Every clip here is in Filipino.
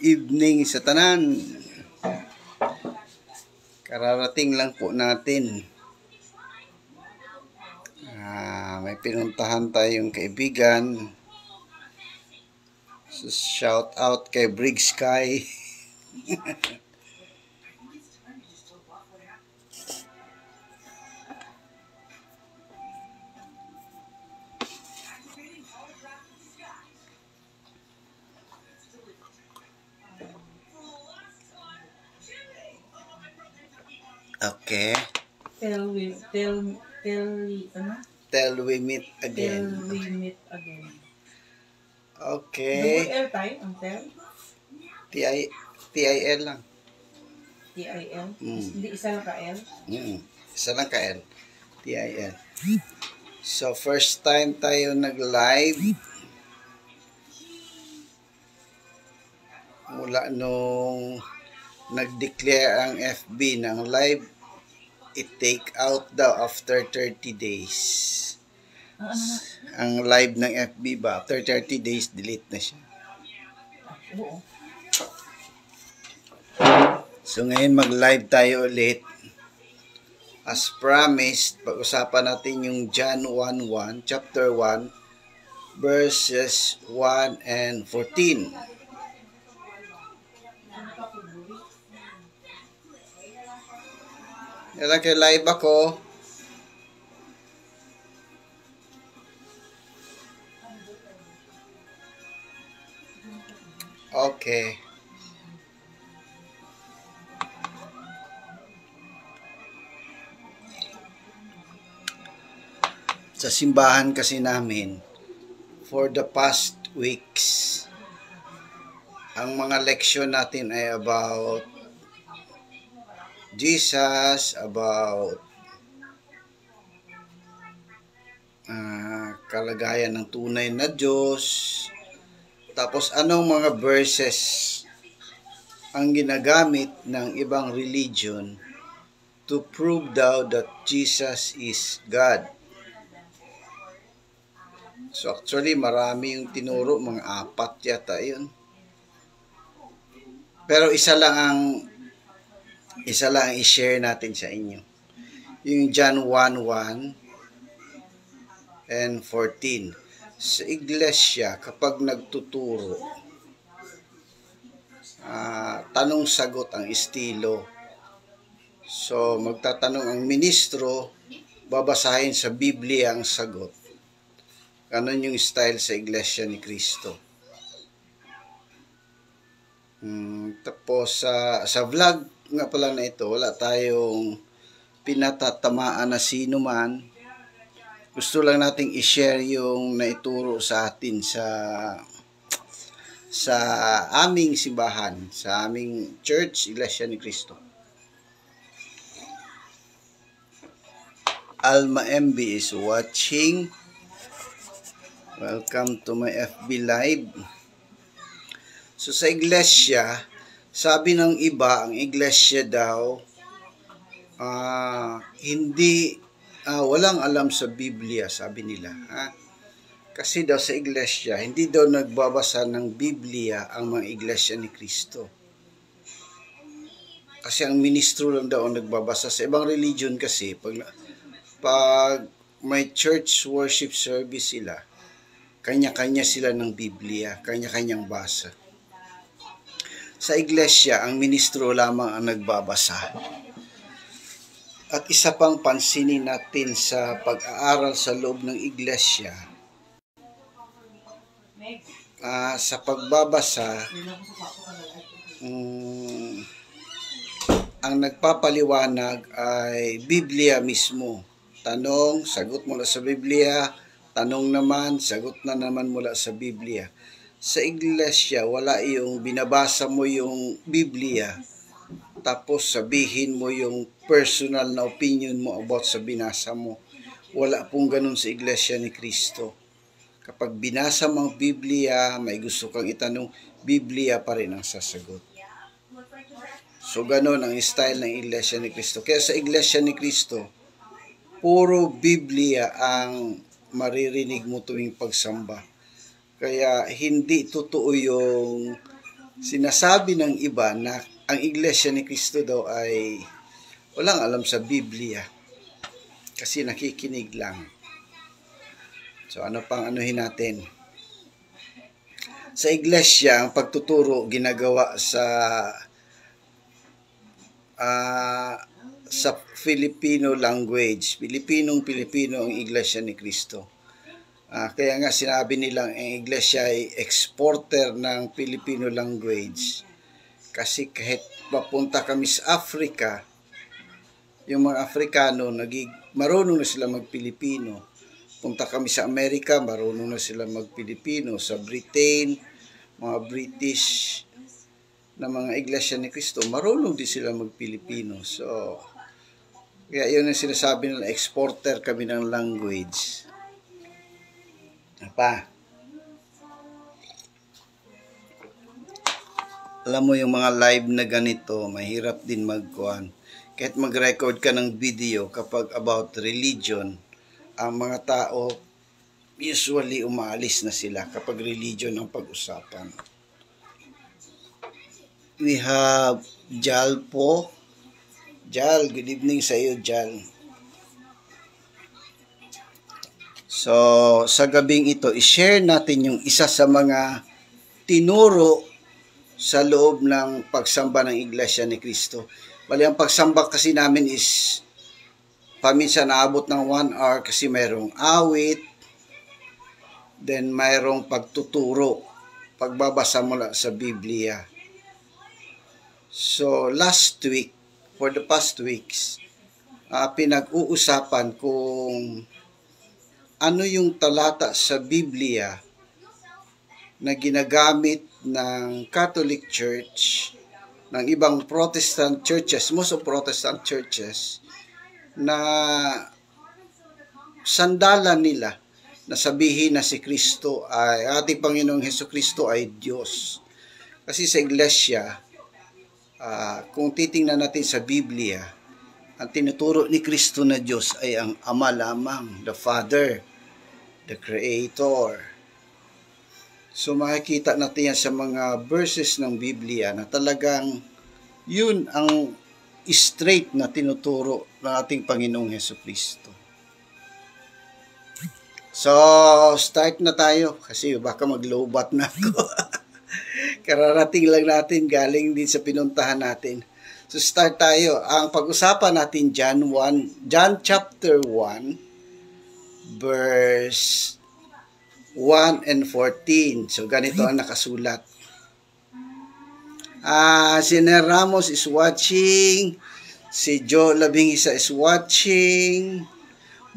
evening sa tanan. Kararating lang po natin. May pinuntahan tayong kaibigan. So, shout out kay Brig Sky. Okay. Till we meet again. Okay. Double L tayo, ang tel? TIL lang. TIL? Hindi isa lang ka L? Isa lang ka L. TIL. So, first time tayo nag-live. Mula nung nag-declare ang FB ng live, i-take out daw after 30 days. Ang live ng FB ba, after 30 days, delete na siya. Oo. So ngayon mag-live tayo ulit. As promised, pag-usapan natin yung John 1:1, chapter 1, verses 1 and 14. Lalaki live ako. Okay. Sa simbahan kasi namin, for the past weeks, ang mga leksyon natin ay about Jesus, about kalagayan ng tunay na Diyos. Tapos anong mga verses ang ginagamit ng ibang religion to prove daw that Jesus is God. So actually marami yung tinuro, mga 4 yata yun. Pero isa lang ang i-share natin sa inyo. Yung John 1:1 and 14. Sa iglesia, kapag nagtuturo, tanong-sagot ang estilo. So, magtatanong ang ministro, babasahin sa Biblia ang sagot. Ganon yung style sa Iglesia ni Cristo. Tapos, sa vlog nga pala na ito, wala tayong pinatatamaan na sino man. Gusto lang nating i-share yung naituro sa atin sa aming simbahan, sa aming church, Iglesia ni Cristo. Alma MB is watching. Welcome to my FB Live. So sa iglesia, sabi ng iba, ang iglesia daw, walang alam sa Biblia, sabi nila. Kasi daw sa iglesia, hindi daw nagbabasa ng Biblia ang mga iglesia ni Cristo. Kasi ang ministro lang daw ang nagbabasa. Sa ibang religion kasi, pag may church worship service sila, kanya-kanya sila ng Biblia, kanya-kanyang basa. Sa iglesia, ang ministro lamang ang nagbabasa. At isa pang pansinin natin sa pag-aaral sa loob ng iglesia, sa pagbabasa, ang nagpapaliwanag ay Biblia mismo. Tanong, sagot mula sa Biblia, tanong naman, sagot na naman mula sa Biblia. Sa iglesia, wala yung binabasa mo yung Biblia, tapos sabihin mo yung personal na opinion mo about sa binasa mo. Wala pong ganun sa Iglesia ni Cristo. Kapag binasa mo ang Biblia, may gusto kang itanong, Biblia pa rin ang sasagot. So ganun ang style ng Iglesia ni Cristo. Kaya sa Iglesia ni Cristo, puro Biblia ang maririnig mo tuwing pagsamba. Kaya hindi totoo yung Sinasabi ng iba na ang Iglesia ni Cristo daw ay walang alam sa Biblia kasi nakikinig lang. So ano pang anuhin natin? Sa Iglesia, ang pagtuturo ginagawa sa Filipino language. Pilipino ang Iglesia ni Cristo. Kaya nga sinabi nilang ang Iglesia ay exporter ng Filipino language. Kasi kahit papunta kami sa Africa, yung mga Afrikano, marunong na sila mag-Pilipino. Punta kami sa Amerika, marunong na sila mag-Pilipino. Sa Britain, mga British na mga Iglesia ni Cristo, marunong din sila mag-Pilipino. So, kaya yun ang sinasabi nila, exporter kami ng language. Pa. Alam mo yung mga live na ganito, mahirap din magkuhan. Kahit mag-record ka ng video kapag about religion, ang mga tao usually umaalis na sila kapag religion ang pag-usapan. We have Jal po. Jal, good evening sa iyo, Jal. So, sa gabing ito, i-share natin yung isa sa mga tinuro sa loob ng pagsamba ng Iglesia ni Cristo. Bali, ang pagsamba kasi namin is paminsan naabot ng 1 hour kasi mayroong awit, then mayroong pagtuturo, pagbabasa mula sa Biblia. So, last week, for the past weeks, pinag-uusapan kung ano yung talata sa Biblia na ginagamit ng Catholic Church, ng ibang Protestant churches, most of Protestant churches, na sandalan nila na sabihin na si Kristo ay, ating Panginoong Hesukristo ay Diyos. Kasi sa Iglesia, kung titingnan natin sa Biblia, ang tinuturo ni Kristo na Diyos ay ang Ama lamang, the Father, the Creator. So makikita natin yan sa mga verses ng Biblia na talagang yun ang straight na tinuturo ng ating Panginoong Hesukristo. So, start na tayo kasi baka mag-lowbat na ako. Kararating lang natin, galing din sa pinuntahan natin. So, start tayo. Ang pag-usapan natin John chapter 1, verse 1 and 14. So, ganito ang nakasulat. Si Ner Ramos is watching. Si Joe Labingisa is watching.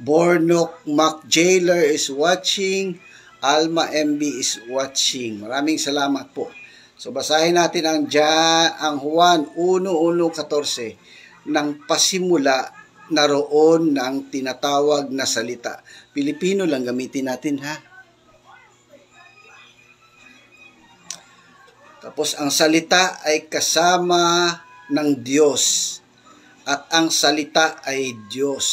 Bornok Mac Jailer is watching. Alma MB is watching. Maraming salamat po. So, basahin natin ang Juan 1:1-14. Nang pasimula, naroon ng tinatawag na salita. Pilipino lang gamitin natin, ha? Tapos, ang salita ay kasama ng Diyos. At ang salita ay Diyos.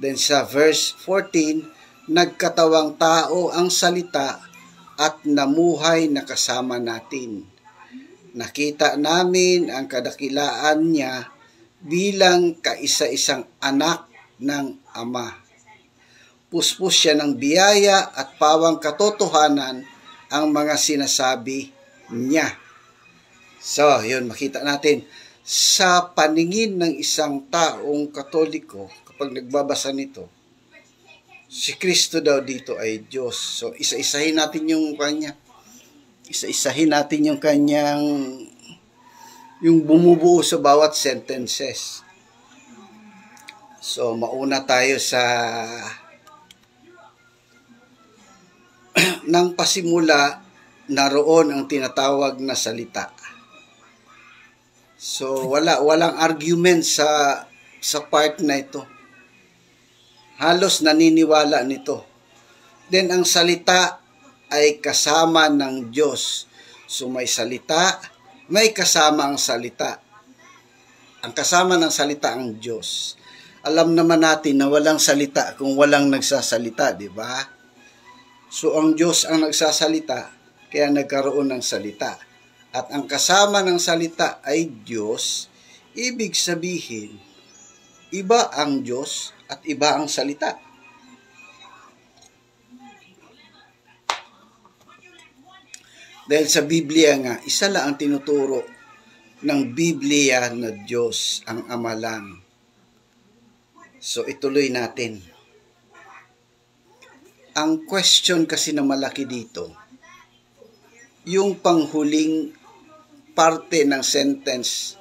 Then sa verse 14, nagkatawang tao ang salita at namuhay na kasama natin. Nakita namin ang kadakilaan niya bilang kaisa-isang anak ng Ama. Puspos siya ng biyaya at pawang katotohanan ang mga sinasabi niya. So, yun, makita natin. Sa paningin ng isang taong Katoliko, kapag nagbabasa nito, si Kristo daw dito ay Diyos. So, isa-isahin natin yung kanya. Isa-isahin natin yung kanyang, yung bumubuo sa bawat sentences. So, mauna tayo sa nang pasimula, naroon ang tinatawag na salita. So, walang argument sa part na ito. Halos naniniwala nito. Then, ang salita ay kasama ng Diyos. So, may salita, may kasama ang salita. Ang kasama ng salita ang Diyos. Alam naman natin na walang salita kung walang nagsasalita, di ba? So, ang Diyos ang nagsasalita, kaya nagkaroon ng salita. at ang kasama ng salita ay Diyos, ibig sabihin, iba ang Diyos at iba ang salita. Dahil sa Biblia nga, isa lang ang tinuturo ng Biblia na Diyos, ang Ama lang. So ituloy natin. Ang question kasi na malaki dito, yung panghuling parte ng sentence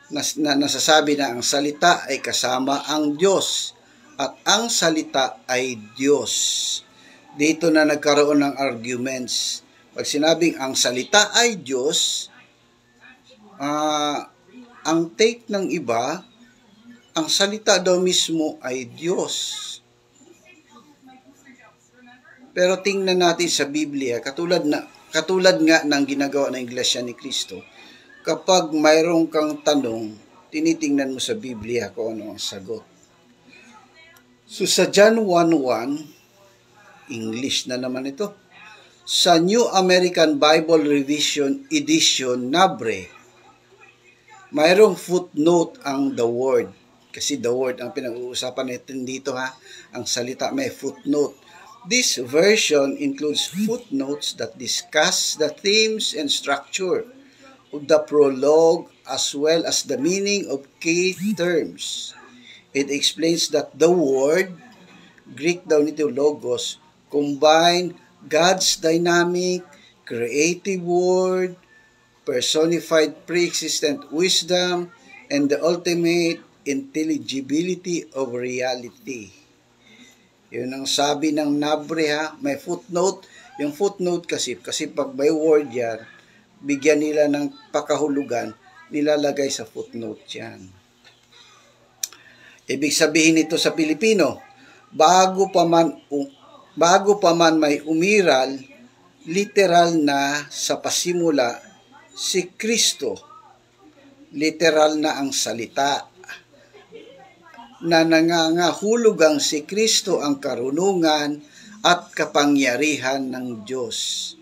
na nasasabi na ang salita ay kasama ang Diyos at ang salita ay Diyos. Dito na nagkaroon ng arguments. Pag sinabing ang salita ay Diyos, ang take ng iba, ang salita daw mismo ay Diyos. Pero tingnan natin sa Biblia, katulad nga ng ginagawa ng Iglesia ni Cristo, kapag mayroong kang tanong, tinitingnan mo sa Biblia kung ano ang sagot. So sa John 1:1, English na naman ito, sa New American Bible Revision Edition Nabre, mayroong footnote ang the word. Kasi the word ang pinag-uusapan natin dito ha. Ang salita may footnote. This version includes footnotes that discuss the themes and structure of the prologue as well as the meaning of key terms. It explains that the word, Greek daw nito logos, combine God's dynamic, creative word, personified pre-existent wisdom, and the ultimate intelligibility of reality. Yun ang sabi ng Nabre ha, may footnote. Yung footnote kasi pag may word yan, bigyan nila ng pakahulugan, nilalagay sa footnote yan. Ibig sabihin nito sa Pilipino, bago pa man may umiral, literal na sa pasimula, si Kristo, literal na ang salita, na nangangahulugang si Kristo ang karunungan at kapangyarihan ng Diyos.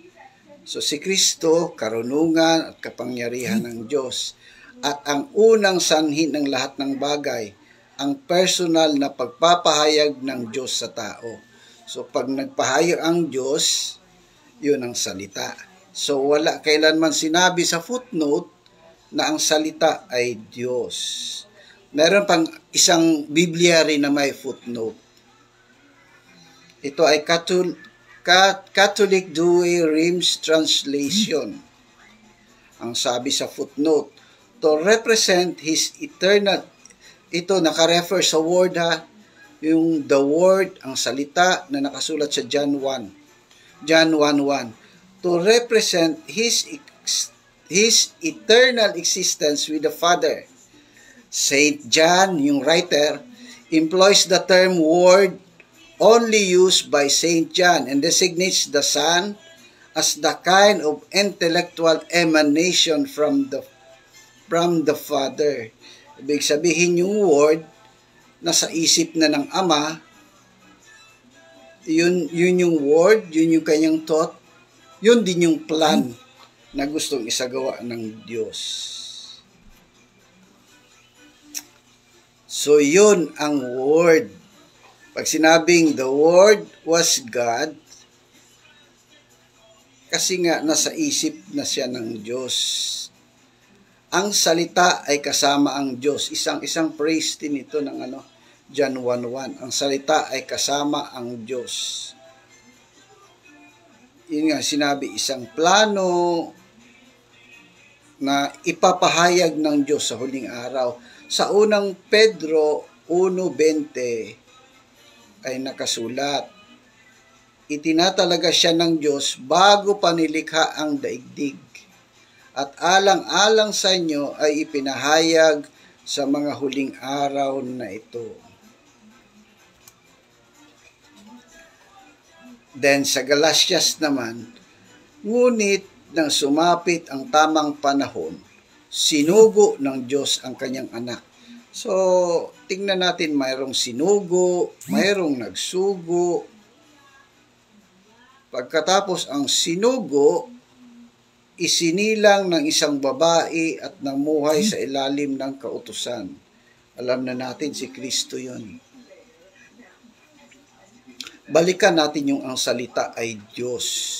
So si Kristo, karunungan at kapangyarihan ng Diyos. At ang unang sanhi ng lahat ng bagay, ang personal na pagpapahayag ng Diyos sa tao. So pag nagpahayag ang Diyos, yun ang salita. So wala kailanman sinabi sa footnote na ang salita ay Diyos. Meron pang isang Biblia rin na may footnote. Ito ay Catholic Douay Rheims Translation. Ang sabi sa footnote, to represent His eternal, ito nakarefer sa word ha, yung the word, ang salita na nakasulat sa John 1. John 1:1. To represent His eternal existence with the Father. Saint John, yung writer, employs the term word only used by Saint John and designates the Son as the kind of intellectual emanation from the Father. Ibig sabihin yung word nasa isip na ng Ama, yun yung word, yun yung kanyang thought, yun din yung plan na gustong isagawa ng Diyos. So yun ang word. Pag sinabing the word was God, kasi nga nasa isip na siya ng Diyos. Ang salita ay kasama ang Diyos. Isang phrase din ito ng John 1:1. Ang salita ay kasama ang Diyos. Yun nga sinabi, isang plano na ipapahayag ng Diyos sa huling araw. Sa unang Pedro 1:20 ay nakasulat, itinatalaga siya ng Diyos bago pa nilikha ang daigdig, at alang-alang sa inyo ay ipinahayag sa mga huling araw na ito. Then sa Galatias naman, ngunit nang sumapit ang tamang panahon, sinugo ng Diyos ang kanyang anak. So, tingnan natin, mayroong sinugo, mayroong nagsugo. Pagkatapos ang sinugo, isinilang ng isang babae at namuhay sa ilalim ng kautusan. Alam na natin si Kristo yun. Balikan natin yung ang salita ay Diyos.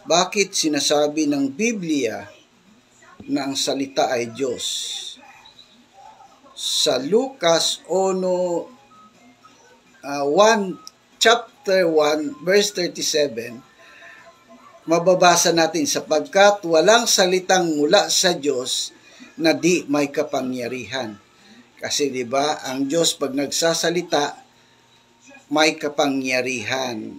Bakit sinasabi ng Biblia na ang salita ay Diyos? Sa Lucas 1, chapter 1, verse 37, mababasa natin, sapagkat walang salitang mula sa Diyos na di may kapangyarihan. Kasi 'di ba, ang Diyos pag nagsasalita may kapangyarihan.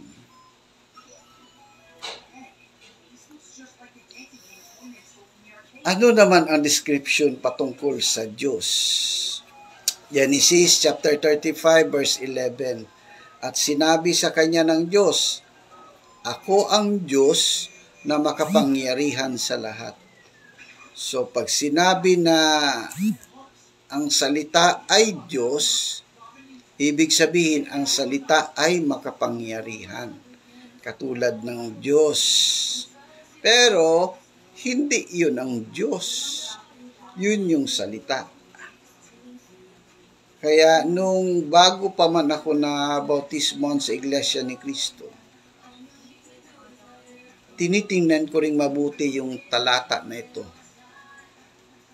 Ano naman ang description patungkol sa Diyos? Genesis chapter 35 verse 11. At sinabi sa kanya ng Diyos, ako ang Diyos na makapangyarihan sa lahat. So pag sinabi na ang salita ay Diyos, ibig sabihin ang salita ay makapangyarihan, katulad ng Diyos. Pero hindi yun ang Diyos. Yun yung salita. Kaya nung bago pa man ako na bautismon sa Iglesia ni Cristo, tinitingnan ko ring mabuti yung talata na ito.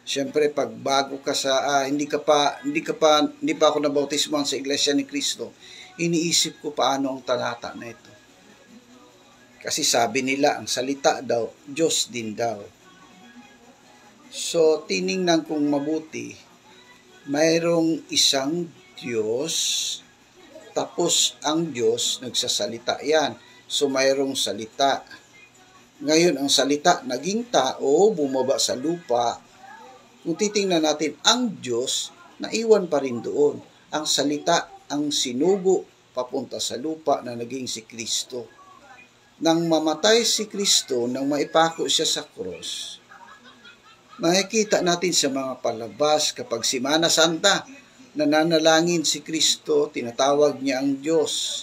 Siyempre pag bago ka sa hindi pa ako nabautismohan sa Iglesia ni Cristo, iniisip ko paano ang talata na ito. Kasi sabi nila ang salita daw Diyos din daw. So tiningnan kong mabuti, mayroong isang Diyos, tapos ang Diyos nagsasalita yan. So mayroong salita. Ngayon ang salita naging tao, bumaba sa lupa. Kung titingnan natin, ang Diyos, naiwan pa rin doon. Ang salita, ang sinugo, papunta sa lupa na naging si Kristo. Nang mamatay si Kristo, nang maipako siya sa cross, makikita natin sa mga palabas kapag Semana Santa, nananalangin si Kristo, tinatawag niya ang Diyos.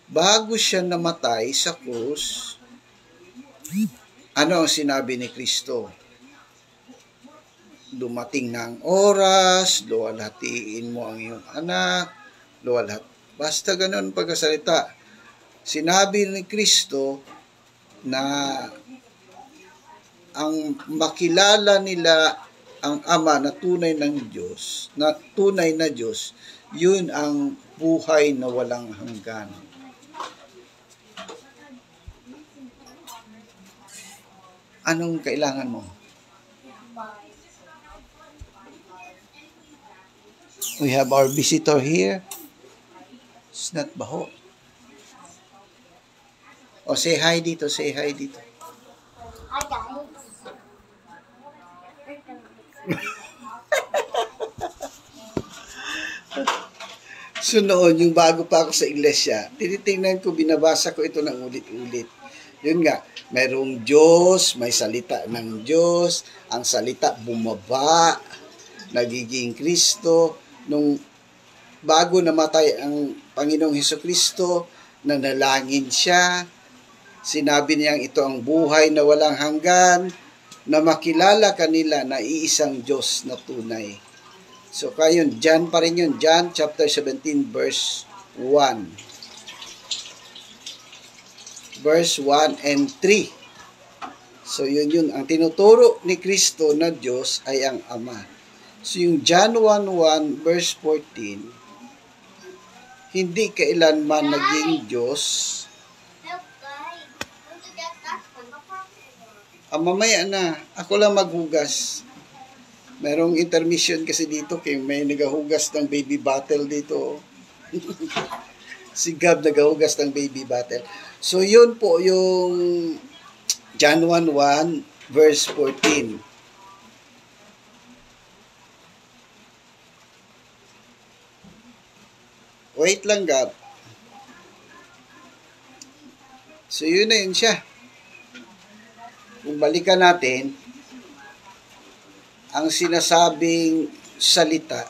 Bago siya namatay sa cross, ano ang sinabi ni Kristo? Dumating na ang oras, luwalhatiin mo ang iyong anak, basta ganun pagkasalita. Sinabi ni Kristo na ang makilala nila ang Ama na tunay ng Diyos, na tunay na Diyos, yun ang buhay na walang hanggan. Anong kailangan mo? We have our visitor here. It's not baho. O, say hi dito, say hi dito. So noon, yung bago pa ako sa iglesia, tinitingnan ko, binabasa ko ito ng ulit-ulit. Yun nga, mayroong Diyos, may salita ng Diyos, ang salita bumaba, nagiging Kristo. Nung bago namatay ang Panginoong Hesukristo, nanalangin siya, sinabi niyang ito ang buhay na walang hanggan, na makilala kanila na iisang Diyos na tunay. So kayon, John pa rin yun, John chapter 17 verse 1. Verse 1 and 3. So yun, ang tinuturo ni Kristo na Diyos ay ang Ama. So yung John 1:1 verse 14, hindi kailanman naging Diyos. Mamaya na, ako lang maghugas. Merong intermission kasi dito, kaya may nagahugas ng baby bottle dito. Si Gab nagahugas ng baby bottle. So yun po yung John 1:1 verse 14. Wait lang, Gab. So, yun na yun siya. Kung balikan natin, ang sinasabing salita,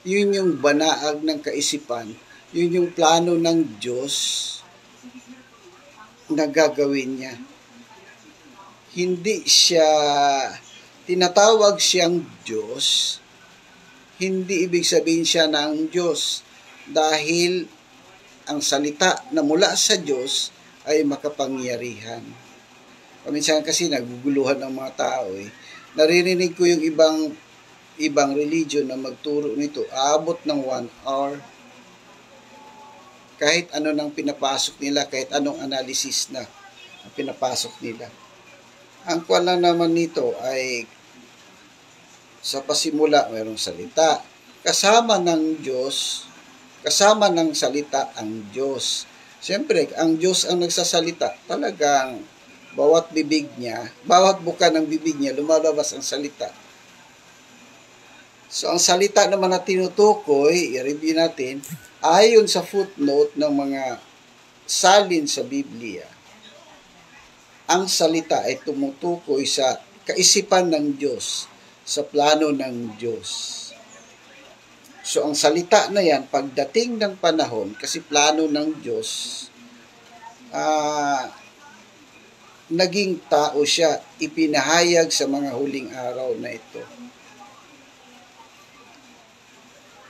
yun yung banaag ng kaisipan, yun yung plano ng Diyos na gagawin niya. hindi siya tinatawag siyang Diyos, hindi ibig sabihin siya ng Diyos dahil ang salita na mula sa Diyos ay makapangyarihan. Paminsan kasi naguguluhan ng mga tao eh. Naririnig ko yung ibang religion na magturo nito, aabot ng 1 hour. Kahit ano nang pinapasok nila, kahit anong analysis na pinapasok nila. Ang kuwan lang naman nito ay sa pasimula mayroong salita. Kasama ng Diyos, kasama ng salita ang Diyos. Siyempre, ang Diyos ang nagsasalita. Talagang bawat bibig niya, bawat buka ng bibig niya, lumalabas ang salita. So, ang salita naman na tinutukoy, i-review natin, ayon sa footnote ng mga salin sa Biblia. Ang salita ay tumutukoy sa kaisipan ng Diyos, sa plano ng Diyos. So, ang salita na yan, pagdating ng panahon, kasi plano ng Diyos, naging tao siya, ipinahayag sa mga huling araw na ito.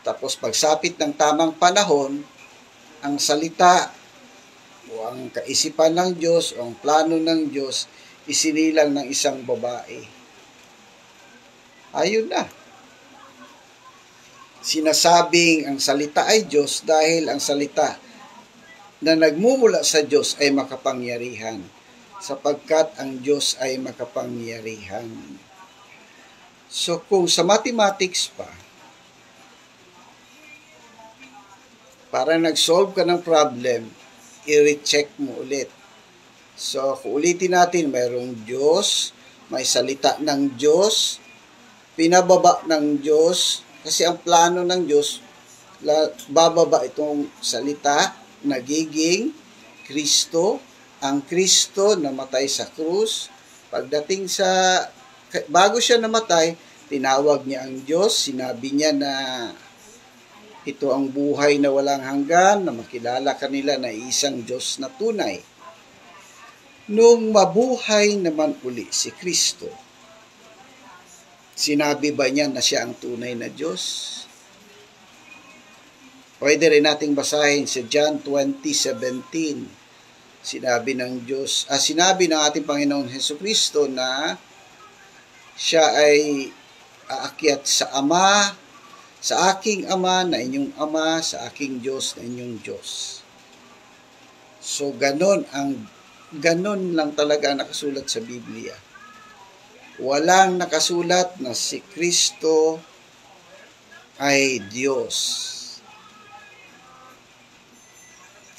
Tapos, pagsapit ng tamang panahon, ang salita, o ang kaisipan ng Diyos, o ang plano ng Diyos, isinilang ng isang babae. Ayun na. Sinasabing ang salita ay Diyos dahil ang salita na nagmumula sa Diyos ay makapangyarihan, sapagkat ang Diyos ay makapangyarihan. So kung sa mathematics pa, para nag-solve ka ng problem, i-recheck mo ulit. So kung ulitin natin, mayroong Diyos, may salita ng Diyos, pinababa ng Diyos, kasi ang plano ng Diyos, bababa itong salita, nagiging Kristo, ang Kristo namatay sa krus. Pagdating sa, bago siya namatay, tinawag niya ang Diyos, sinabi niya na ito ang buhay na walang hanggan, na makilala kanila na isang Diyos na tunay. Nung mabuhay naman uli si Kristo, sinabi ba niya na siya ang tunay na Diyos? Pwede rin nating basahin sa John 20:17. Sinabi ng Diyos, sinabi ng ating Panginoong Hesukristo na siya ay aakyat sa Ama, sa aking Ama na inyong Ama, sa aking Diyos na inyong Diyos. So ganon lang talaga nakasulat sa Biblia. Walang nakasulat na si Kristo ay Diyos.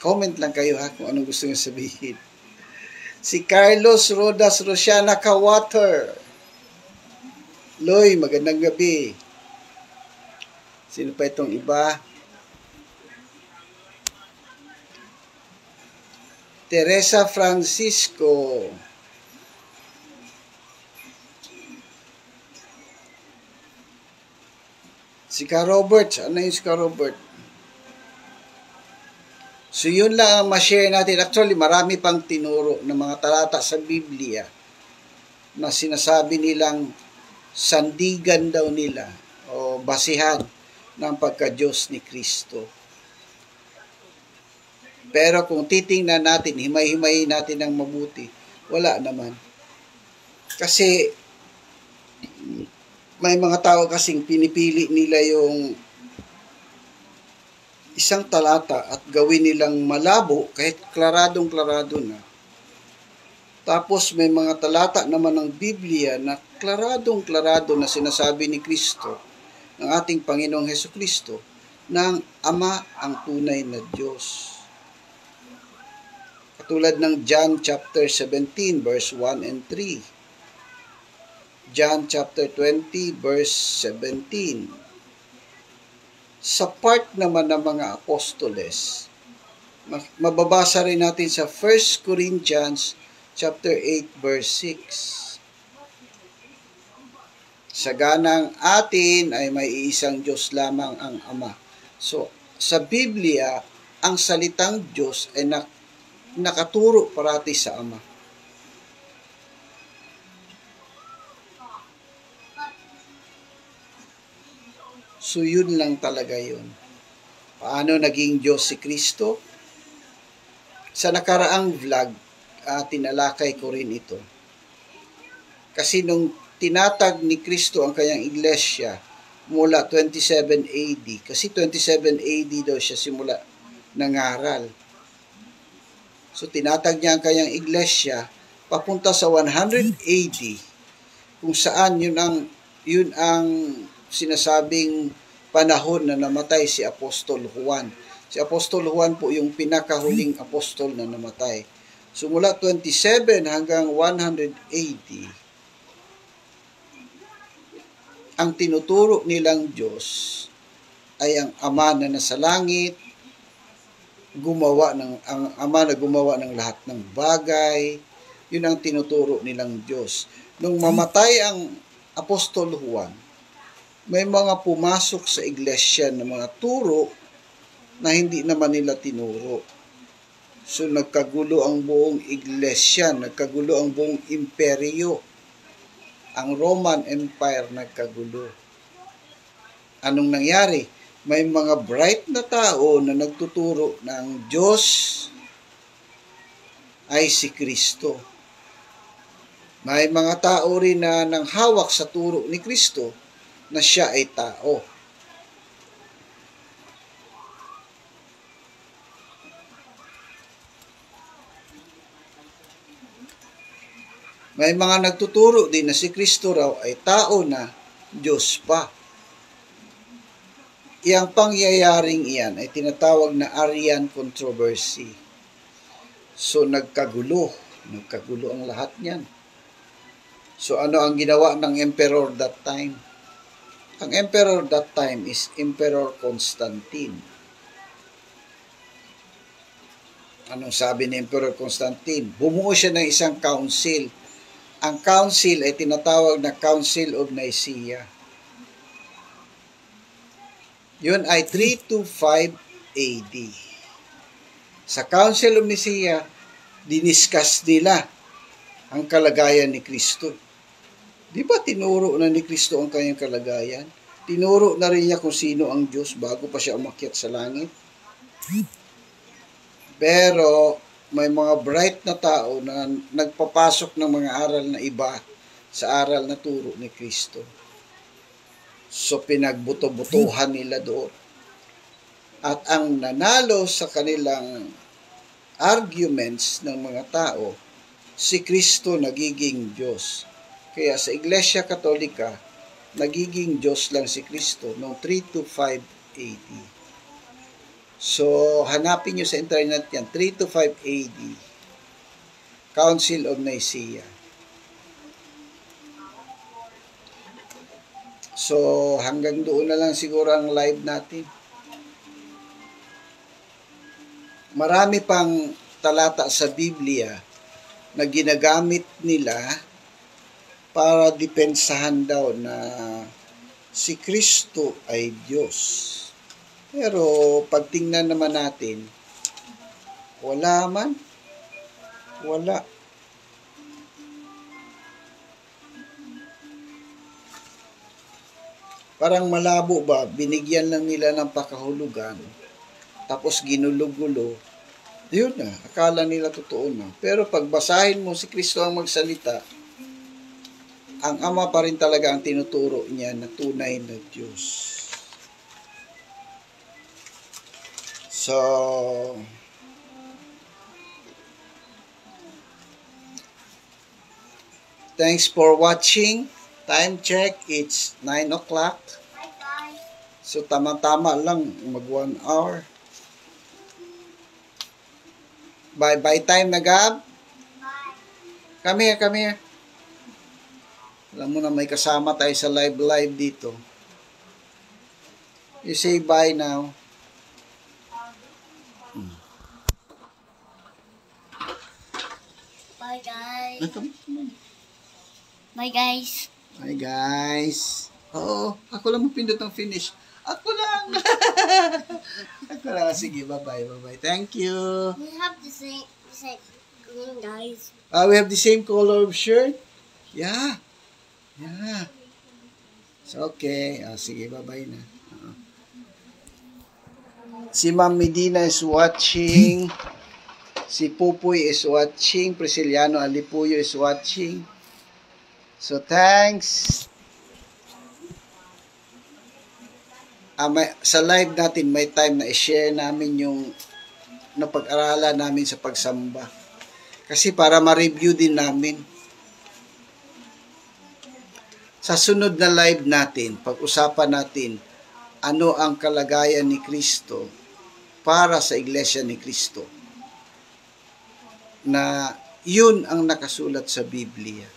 Comment lang kayo ha kung anong gusto nyo sabihin. Si Carlos Rodas Rosiana Kawater. Loy, magandang gabi. Sino pa itong iba? Teresa Francisco. Si Ka Robert. Ano yung si Ka Robert? So yun lang ang ma-share natin. Actually, marami pang tinuro ng mga talata sa Biblia na sinasabi nilang sandigan daw nila o basihan ng pagka-Diyos ni Kristo. Pero kung titingnan natin, himay-himayin natin ng mabuti, wala naman. Kasi may mga tao kasing pinipili nila yung isang talata at gawin nilang malabo kahit klaradong-klarado na. Tapos may mga talata naman ng Biblia na klaradong-klarado na sinasabi ni Kristo, ng ating Panginoong Hesukristo, na ang Ama ang tunay na Diyos. Katulad ng John chapter 17 verse 1 and 3. John chapter 20 verse 17. Sa part naman ng mga apostoles, mababasa rin natin sa 1 Corinthians chapter 8 verse 6. Sa ganang atin ay may iisang Diyos lamang ang Ama. So, sa Biblia, ang salitang Diyos ay nakaturo parati sa Ama. So, yun lang talaga yun. Paano naging Diyos si Kristo? Sa nakaraang vlog, tinalakay ko rin ito. Kasi nung tinatag ni Kristo ang kanyang iglesia mula 27 AD, kasi 27 AD daw siya simula nangaral. So, tinatag niya ang kanyang iglesia papunta sa 100 AD, kung saan yun ang sinasabing panahon na namatay si Apostol Juan. Si Apostol Juan po yung pinakahuling apostol na namatay. So mula 27 hanggang 100 AD, ang tinuturo nilang Diyos ay ang Ama na nasa langit, ang Ama na gumawa ng lahat ng bagay. Yun ang tinuturo nilang Diyos. Nung mamatay ang Apostol Juan, may mga pumasok sa iglesia ng mga turo na hindi naman nila tinuro. So nagkagulo ang buong iglesia, nagkagulo ang buong imperyo. Ang Roman Empire nagkagulo. Anong nangyari? May mga bright na tao na nagtuturo na ang Diyos ay si Kristo. May mga tao rin na nanghawak sa turo ni Kristo na siya ay tao. May mga nagtuturo din na si Kristo raw ay tao na Diyos pa. Iyang pangyayaring iyan ay tinatawag na Arian controversy. So nagkagulo ang lahat niyan. So ano ang ginawa ng emperor that time? Ang emperor that time is Emperor Constantine. Anong sabi ni Emperor Constantine? Bumuo siya ng isang council. Ang council ay tinatawag na Council of Nicaea. Yun ay 325 AD. Sa Council of Nicaea, diniscuss nila ang kalagayan ni Kristo. Di ba tinuro na ni Kristo ang kanyang kalagayan? Tinuro na rin niya kung sino ang Diyos bago pa siya umakyat sa langit. Pero may mga bright na tao na nagpapasok ng mga aral na iba sa aral na turo ni Kristo. So pinagbuto-butuhan nila doon. At ang nanalo sa kanilang arguments ng mga tao, si Kristo nagiging Diyos. Kaya sa Iglesia Katolika, nagiging Diyos lang si Kristo noong 325 AD. So, hanapin nyo sa internet yan, 325 AD, Council of Nicaea. So, hanggang doon na lang siguro ang live natin. Marami pang talata sa Biblia na ginagamit nila para depensahan daw na si Kristo ay Diyos. Pero pag tingnan naman natin, wala man. Wala. Parang malabo ba, binigyan lang nila ng pakahulugan, tapos ginulo-gulo, yun na, akala nila totoo na. Pero pag basahin mo si Kristo ang magsalita, ang Ama pa rin talaga ang tinuturo niya na tunay na Diyos. So, thanks for watching. Time check, it's 9 o'clock. So, tama-tama lang, mag 1 hour. Bye-bye time na, Gab. Come here. Alam mo na may kasama tayo sa live dito. You say bye now. Bye guys. Bye guys. Bye guys. Oo, ako lang mapindot ng finish. Ako lang. Ako lang. Sige, bye-bye. Thank you. We have the same green guys. We have the same color of shirt? Yeah. It's okay. Sige, bye-bye na. Si Ma'am Medina is watching. Si Pupuy is watching. Prisciliano Alipuyo is watching. So, thanks. Sa live natin, may time na i-share namin yung napag-aralan namin sa pagsamba. Kasi para ma-review din namin. Sa sunod na live natin, pag-usapan natin ano ang kalagayan ni Kristo para sa Iglesia ni Kristo. Na yun ang nakasulat sa Biblia.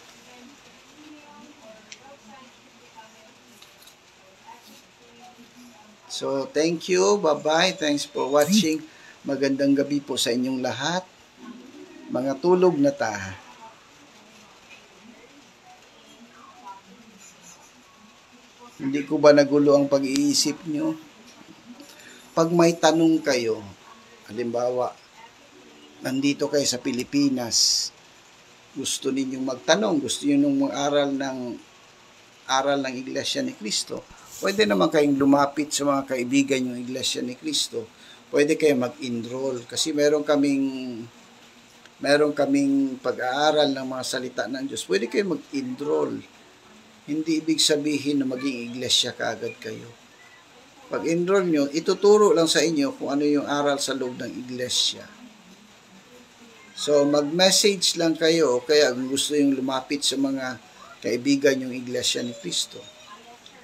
So, thank you. Bye-bye. Thanks for watching. Magandang gabi po sa inyong lahat. Mga tulog na ta. Hindi ko ba nagulo ang pag-iisip nyo? Pag may tanong kayo, halimbawa, nandito kayo sa Pilipinas, gusto ninyong magtanong, gusto ninyong mag-aral ng Iglesia ni Cristo, pwede naman kayong lumapit sa mga kaibigan yung Iglesia ni Cristo. Pwede kayo mag-enroll kasi meron kaming pag-aaral ng mga salita ng Diyos. Pwede kayo mag-enroll. Hindi ibig sabihin na maging iglesia kaagad kayo. Pag-enroll nyo, ituturo lang sa inyo kung ano yung aral sa loob ng iglesia. So, mag-message lang kayo kaya kung gusto yung lumapit sa mga kaibigan yung Iglesia ni Cristo.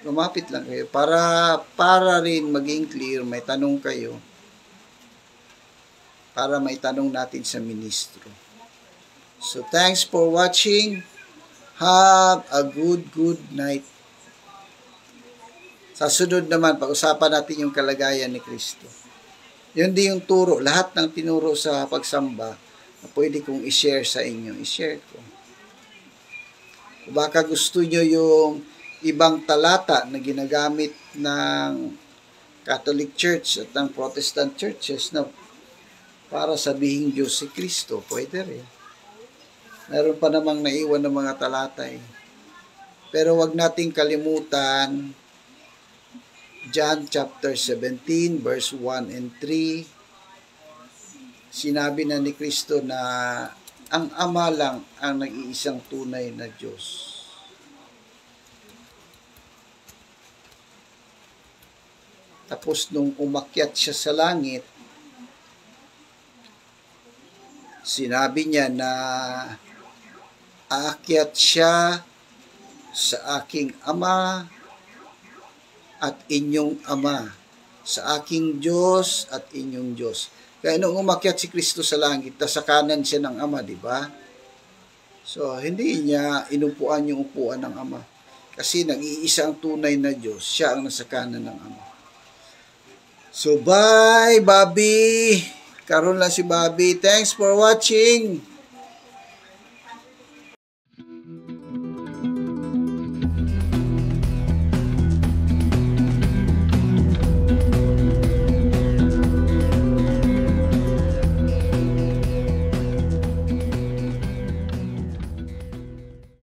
Lumapit lang kayo para rin maging clear, may tanong kayo para may tanong natin sa ministro. So, thanks for watching. Have a good night. Sa sunod naman, pag-usapan natin yung kalagayan ni Kristo. Yun din yung turo. Lahat ng tinuro sa pagsamba na pwede kong i-share sa inyo. I-share ko. Baka gusto nyo yung ibang talata na ginagamit ng Catholic Church at ng Protestant churches na para sabihin Diyos si Kristo. Pwede rin. Meron pa namang naiwan ng mga talata eh. Pero wag nating kalimutan John chapter 17 verse 1 and 3. Sinabi na ni Kristo na ang Ama lang ang nag-iisang tunay na Diyos. Tapos nung umakyat siya sa langit, sinabi niya na aakyat siya sa aking Ama at inyong Ama, sa aking Diyos at inyong Diyos. Kaya nung umakyat si Kristo sa langit, nasa kanan siya ng Ama, di ba? So, hindi niya inupuan yung upuan ng Ama. Kasi nag-iisa ang tunay na Diyos, siya ang nasa kanan ng Ama. So, bye, Bobby! Karoon lang si Bobby. Thanks for watching!